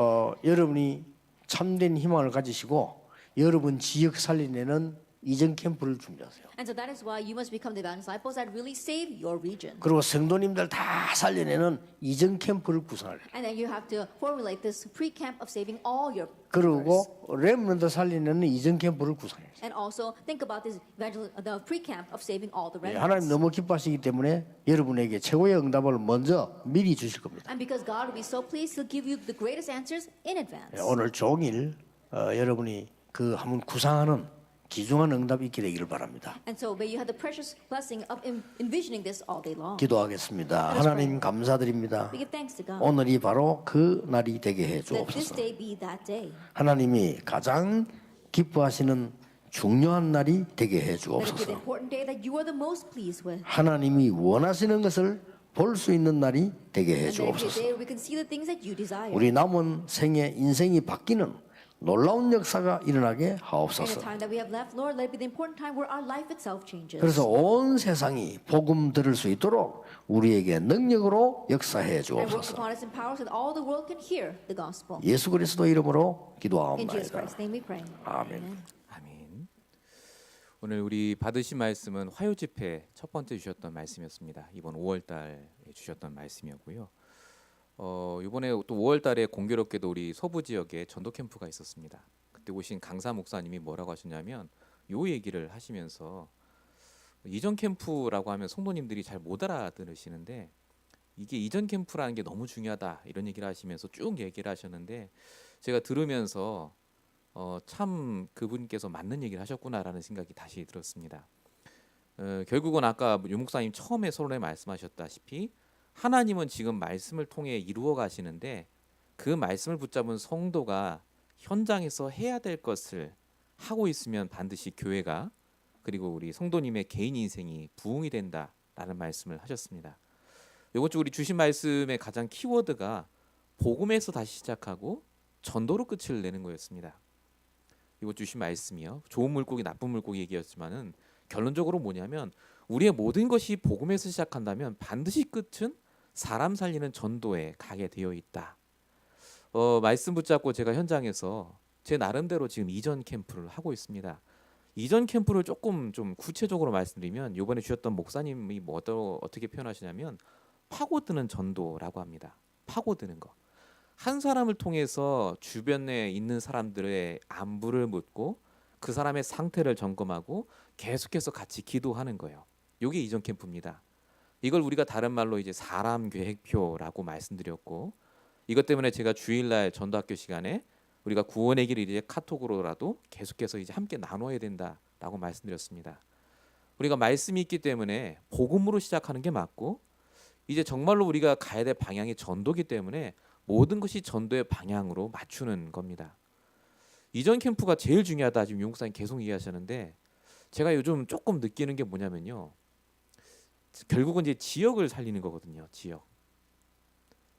여러분이 참된 희망을 가지시고 여러분 지역 살리내는 이전 캠프를 준비하세요. And so that is why you must become the evangelist disciples that really save your region. 그리고 성도님들 다 살려내는 이전 캠프를 구성하래요. And then you have to formulate this pre-camp of saving all your believers. 그리고 렘넌트 살리내는 이전 캠프를 구성해요. And also think about this the pre-camp of saving all the 하나님 remnants. 너무 기뻐하시기 때문에 여러분에게 최고의 응답을 먼저 미리 주실 겁니다. And because God will be so pleased, He'll give you the greatest answers in advance. 오늘 종일 여러분이 그 한번 구상하는 귀중한 응답이 있게 되기를 바랍니다. And so may you have the precious blessing of envisioning this all day long. 기도하겠습니다. 하나님 감사드립니다. We give thanks to God. 오늘이 바로 그 날이 되게 해 Let this 주옵소서. day be that day. 하나님이 가장 기뻐하시는 중요한 날이 되게 해 Let it be the 주옵소서. important day that you are the most pleased with. 하나님이 원하시는 것을 볼 수 있는 날이 되게 해 And let it be a 주옵소서. day where we can see the things that you desire. 우리 남은 생에 인생이 바뀌는 놀라운 역사가 일어나게 In the 하옵소서. time that we have left, Lord, let it be the important time where our life itself changes. 그래서 온 세상이 복음 들을 수 있도록 우리에게 능력으로 역사해 And work 주옵소서. upon us in power so that all the world can hear the gospel. 예수 그리스도 이름으로 In Jesus 기도하옵나이다. Christ's name we pray. 아멘. 아멘. 오늘 우리 받으신 말씀은 화요 집회 첫 번째 주셨던 말씀이었습니다. 이번 5월달에 주셨던 말씀이었고요. 이번에 또 5월달에 공교롭게도 우리 서부 지역에 전도 캠프가 있었습니다. 그때 오신 강사 목사님이 뭐라고 하셨냐면 요 얘기를 하시면서 이전 캠프라고 하면 성도님들이 잘 못 알아들으시는데 이게 이전 캠프라는 게 너무 중요하다 이런 얘기를 하시면서 쭉 얘기를 하셨는데 제가 들으면서 참 그분께서 맞는 얘기를 하셨구나라는 생각이 다시 들었습니다. 결국은 아까 유 목사님 처음에 서론에 말씀하셨다시피 하나님은 지금 말씀을 통해 이루어 가시는데 그 말씀을 붙잡은 성도가 현장에서 해야 될 것을 하고 있으면 반드시 교회가 그리고 우리 성도님의 개인 인생이 부흥이 된다라는 말씀을 하셨습니다. 이번 주 우리 주신 말씀의 가장 키워드가 복음에서 다시 시작하고 전도로 끝을 내는 거였습니다. 이번 주신 말씀이요. 좋은 물고기 나쁜 물고기 얘기였지만은 결론적으로 뭐냐면 우리의 모든 것이 복음에서 시작한다면 반드시 끝은 사람 살리는 전도에 가게 되어 있다. 말씀 붙잡고 제가 현장에서 제 나름대로 지금 이전 캠프를 하고 있습니다. 이전 캠프를 조금 좀 구체적으로 말씀드리면 이번에 주셨던 목사님이 어떻게 표현하시냐면 파고드는 전도라고 합니다. 파고드는 거. 한 사람을 통해서 주변에 있는 사람들의 안부를 묻고 그 사람의 상태를 점검하고 계속해서 같이 기도하는 거예요. 이게 이전 캠프입니다. 이걸 우리가 다른 말로 이제 사람 계획표라고 말씀드렸고 이것 때문에 제가 주일날 전도학교 시간에 우리가 구원의 길을 이제 카톡으로라도 계속해서 이제 함께 나눠야 된다라고 말씀드렸습니다. 우리가 말씀이 있기 때문에 복음으로 시작하는 게 맞고 이제 정말로 우리가 가야 될 방향이 전도기 때문에 모든 것이 전도의 방향으로 맞추는 겁니다. 이전 캠프가 제일 중요하다 지금 유 목사님 계속 얘기하셨는데 제가 요즘 조금 느끼는 게 뭐냐면요. 결국은 이제 지역을 살리는 거거든요. 지역.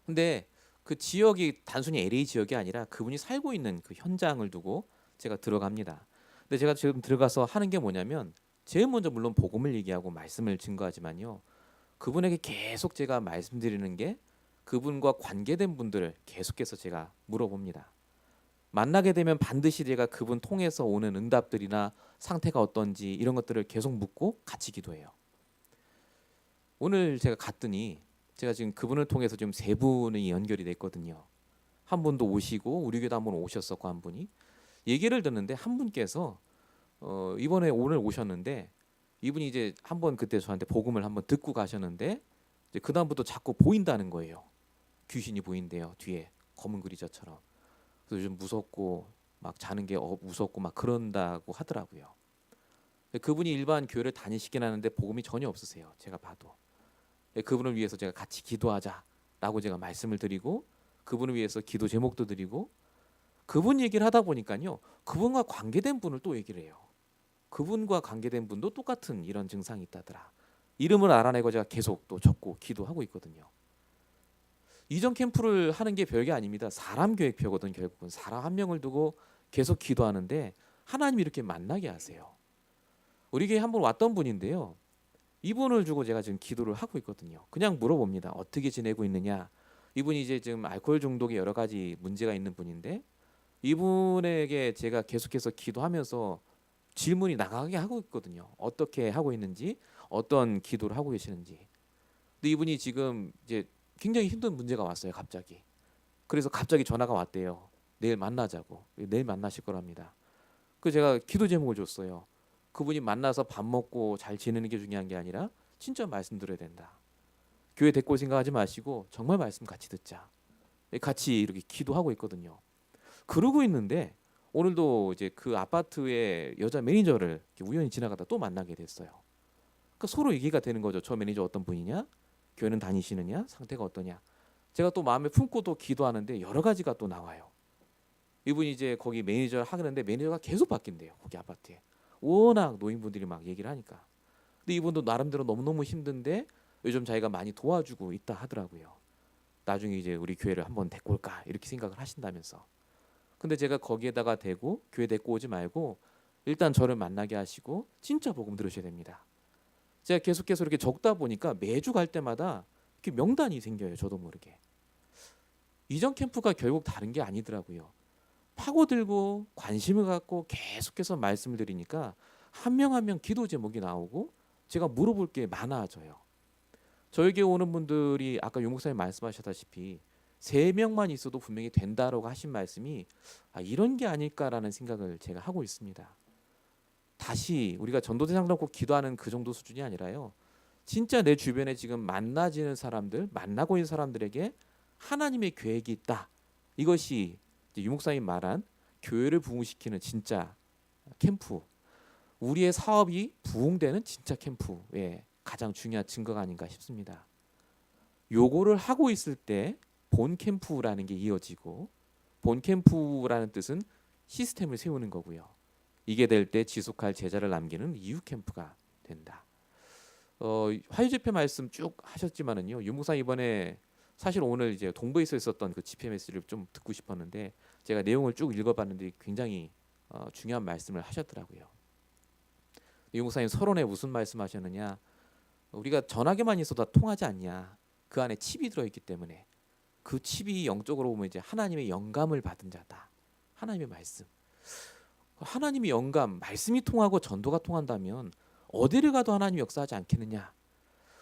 근데 그 지역이 단순히 LA 지역이 아니라 그분이 살고 있는 그 현장을 두고 제가 들어갑니다. 근데 제가 지금 들어가서 하는 게 뭐냐면 제일 먼저 물론 복음을 얘기하고 말씀을 증거하지만요. 그분에게 계속 제가 말씀드리는 게 그분과 관계된 분들을 계속해서 제가 물어봅니다. 만나게 되면 반드시 제가 그분 통해서 오는 응답들이나 상태가 어떤지 이런 것들을 계속 묻고 같이 기도해요. 오늘 제가 갔더니 제가 지금 그분을 통해서 지금 세 분이 연결이 됐거든요. 한 분도 오시고 우리 교회도 한 분 오셨었고 한 분이 얘기를 듣는데 한 분께서 이번에 오늘 오셨는데 이분이 이제 한번 그때 저한테 복음을 한번 듣고 가셨는데 이제 그 다음부터 자꾸 보인다는 거예요. 귀신이 보인대요. 뒤에 검은 그림자처럼. 그래서 요즘 무섭고 막 자는 게 무섭고 막 그런다고 하더라고요. 그분이 일반 교회를 다니시긴 하는데 복음이 전혀 없으세요. 제가 봐도. 그분을 위해서 제가 같이 기도하자라고 제가 말씀을 드리고 그분을 위해서 기도 제목도 드리고 그분 얘기를 하다 보니까요. 그분과 관계된 분을 또 얘기를 해요. 그분과 관계된 분도 똑같은 이런 증상이 있다더라. 이름을 알아내고 제가 계속 또 적고 기도하고 있거든요. 이전 캠프를 하는 게 별게 아닙니다. 사람 계획표거든. 결국은 사람 한 명을 두고 계속 기도하는데 하나님이 이렇게 만나게 하세요. 우리 교회 한번 왔던 분인데요. 이분을 주고 제가 지금 기도를 하고 있거든요. 그냥 물어봅니다. 어떻게 지내고 있느냐. 이분이 이제 지금 알코올 중독에 여러 가지 문제가 있는 분인데 이분에게 제가 계속해서 기도하면서 질문이 나가게 하고 있거든요. 어떻게 하고 있는지, 어떤 기도를 하고 계시는지. 근데 이분이 지금 이제 굉장히 힘든 문제가 왔어요. 갑자기. 그래서 갑자기 전화가 왔대요. 내일 만나자고. 내일 만나실 거랍니다. 그래서 제가 기도 제목을 줬어요. 그분이 만나서 밥 먹고 잘 지내는 게 중요한 게 아니라 진짜 말씀 들어야 된다. 교회 데리고 생각하지 마시고 정말 말씀 같이 듣자. 같이 이렇게 기도하고 있거든요. 그러고 있는데 오늘도 이제 그 아파트의 여자 매니저를 우연히 지나가다 또 만나게 됐어요. 그러니까 서로 얘기가 되는 거죠. 저 매니저 어떤 분이냐? 교회는 다니시느냐? 상태가 어떠냐? 제가 또 마음에 품고 또 기도하는데 여러 가지가 또 나와요. 이분이 이제 거기 매니저를 하는데 매니저가 계속 바뀐대요. 거기 아파트에. 워낙 노인분들이 막 얘기를 하니까. 근데 이분도 나름대로 너무너무 힘든데 요즘 자기가 많이 도와주고 있다 하더라고요. 나중에 이제 우리 교회를 한번 데리고 올까 이렇게 생각을 하신다면서. 근데 제가 거기에다가 대고 교회 데리고 오지 말고 일단 저를 만나게 하시고 진짜 복음 들으셔야 됩니다. 제가 계속해서 이렇게 적다 보니까 매주 갈 때마다 이렇게 명단이 생겨요. 저도 모르게. 이전 캠프가 결국 다른 게 아니더라고요. 파고들고 관심을 갖고 계속해서 말씀을 드리니까 한 명 한 명 기도 제목이 나오고 제가 물어볼 게 많아져요. 저에게 오는 분들이 아까 유 목사님 말씀하셨다시피 3명만 있어도 분명히 된다라고 하신 말씀이 이런 게 아닐까라는 생각을 제가 하고 있습니다. 다시 우리가 전도대상 놓고 기도하는 그 정도 수준이 아니라요. 진짜 내 주변에 지금 만나지는 사람들, 만나고 있는 사람들에게 하나님의 계획이 있다. 이것이 유 목사님 말한 교회를 부흥시키는 진짜 캠프. 우리의 사업이 부흥되는 진짜 캠프의 가장 중요한 증거가 아닌가 싶습니다. 요거를 하고 있을 때 본 캠프라는 게 이어지고 본 캠프라는 뜻은 시스템을 세우는 거고요. 이게 될 때 지속할 제자를 남기는 이후 캠프가 된다. 화요 집회 말씀 쭉 하셨지만은요. 유목사 이번에 사실 오늘 이제 동부에서 있었던 그 집회 메시지를 좀 듣고 싶었는데 제가 내용을 쭉 읽어봤는데 굉장히 중요한 말씀을 하셨더라고요. 유목사님 서론에 무슨 말씀하셨느냐? 우리가 전화기만 있어도 다 통하지 않냐? 그 안에 칩이 들어있기 때문에 그 칩이 영적으로 보면 이제 하나님의 영감을 받은 자다. 하나님의 말씀. 하나님의 영감, 말씀이 통하고 전도가 통한다면 어디를 가도 하나님이 역사하지 않겠느냐?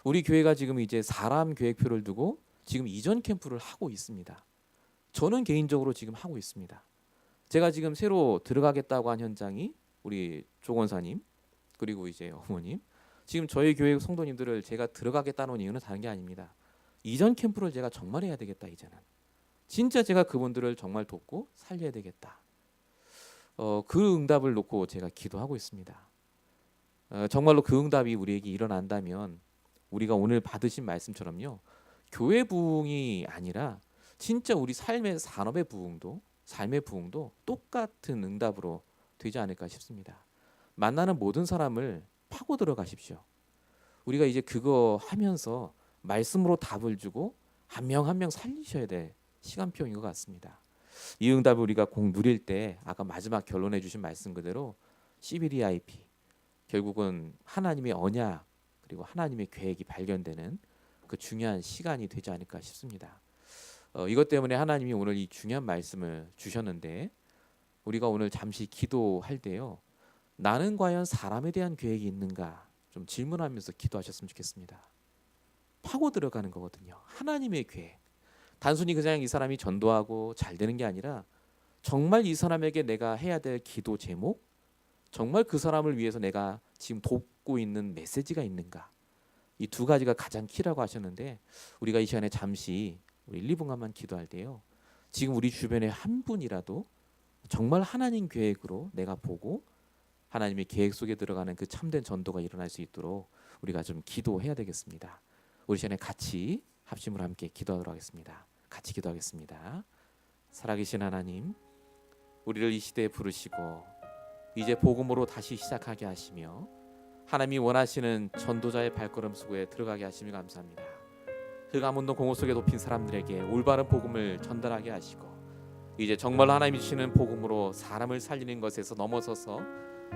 우리 교회가 지금 이제 사람 계획표를 두고 지금 이전 캠프를 하고 있습니다. 저는 개인적으로 지금 하고 있습니다. 제가 지금 새로 들어가겠다고 한 현장이 우리 조건사님 그리고 이제 어머님 지금 저희 교회 성도님들을 제가 들어가겠다는 이유는 다른 게 아닙니다. 이전 캠프를 제가 정말 해야 되겠다 이제는. 진짜 제가 그분들을 정말 돕고 살려야 되겠다. 그 응답을 놓고 제가 기도하고 있습니다. 정말로 그 응답이 우리에게 일어난다면 우리가 오늘 받으신 말씀처럼요. 교회 부흥이 아니라 진짜 우리 삶의 산업의 부흥도 삶의 부흥도 똑같은 응답으로 되지 않을까 싶습니다. 만나는 모든 사람을 파고 들어가십시오. 우리가 이제 그거 하면서 말씀으로 답을 주고 한 명 한 명 살리셔야 될 시간표인 것 같습니다. 이 응답을 우리가 꼭 누릴 때 아까 마지막 결론해 주신 말씀 그대로 CBDIP 결국은 하나님의 언약 그리고 하나님의 계획이 발견되는 그 중요한 시간이 되지 않을까 싶습니다. 이것 때문에 하나님이 오늘 이 중요한 말씀을 주셨는데 우리가 오늘 잠시 기도할 때요. 나는 과연 사람에 대한 계획이 있는가 좀 질문하면서 기도하셨으면 좋겠습니다. 파고 들어가는 거거든요. 하나님의 계획. 단순히 그냥 이 사람이 전도하고 잘 되는 게 아니라 정말 이 사람에게 내가 해야 될 기도 제목, 정말 그 사람을 위해서 내가 지금 돕고 있는 메시지가 있는가, 이 두 가지가 가장 키라고 하셨는데, 우리가 이 시간에 잠시 우리 1, 2분간만 기도할 때요, 지금 우리 주변에 한 분이라도 정말 하나님 계획으로 내가 보고 하나님의 계획 속에 들어가는 그 참된 전도가 일어날 수 있도록 우리가 좀 기도해야 되겠습니다. 우리 시간에 같이 합심으로 함께 기도하도록 하겠습니다. 같이 기도하겠습니다. 살아계신 하나님, 우리를 이 시대에 부르시고 이제 복음으로 다시 시작하게 하시며 하나님이 원하시는 전도자의 발걸음 속에 들어가게 하시며 감사합니다. 흑암운동 공허 속에 높인 사람들에게 올바른 복음을 전달하게 하시고 이제 정말로 하나님이 주시는 복음으로 사람을 살리는 것에서 넘어서서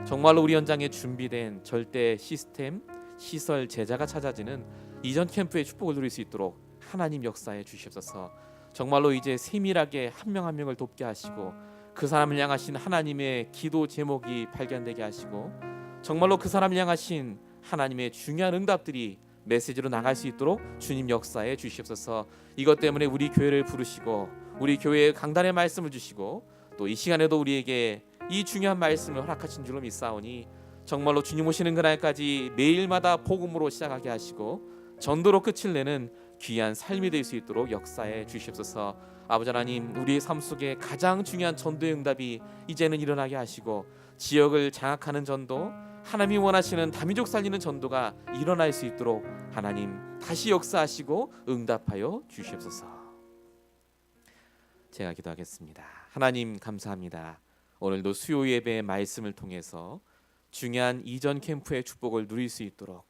정말로 우리 현장에 준비된 절대 시스템, 시설, 제자가 찾아지는 이전 캠프의 축복을 누릴 수 있도록 하나님 역사해 주시옵소서. 정말로 이제 세밀하게 한 명 한 명을 돕게 하시고 그 사람을 향하신 하나님의 기도 제목이 발견되게 하시고 정말로 그 사람을 향하신 하나님의 중요한 응답들이 메시지로 나갈 수 있도록 주님 역사해 주시옵소서. 이것 때문에 우리 교회를 부르시고 우리 교회에 강단의 말씀을 주시고 또 이 시간에도 우리에게 이 중요한 말씀을 허락하신 줄로 믿사오니 정말로 주님 오시는 그날까지 매일마다 복음으로 시작하게 하시고 전도로 끝을 내는 귀한 삶이 될 수 있도록 역사해 주시옵소서. 아버지 하나님, 우리의 삶 속에 가장 중요한 전도의 응답이 이제는 일어나게 하시고 지역을 장악하는 전도, 하나님이 원하시는 다민족 살리는 전도가 일어날 수 있도록 하나님 다시 역사하시고 응답하여 주시옵소서. 제가 기도하겠습니다. 하나님 감사합니다. 오늘도 수요 예배의 말씀을 통해서 중요한 이전 캠프의 축복을 누릴 수 있도록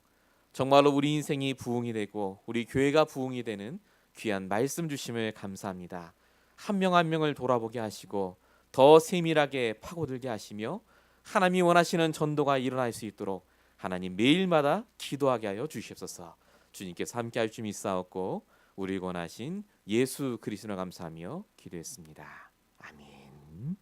정말로 우리 인생이 부흥이 되고 우리 교회가 부흥이 되는 귀한 말씀 주심을 감사합니다. 한 명 한 명을 돌아보게 하시고 더 세밀하게 파고들게 하시며 하나님이 원하시는 전도가 일어날 수 있도록 하나님 매일마다 기도하게 하여 주시옵소서. 주님께서 함께 할 줄 믿사옵고 우리 권하신 예수 그리스도를 감사하며 기도했습니다. 아멘.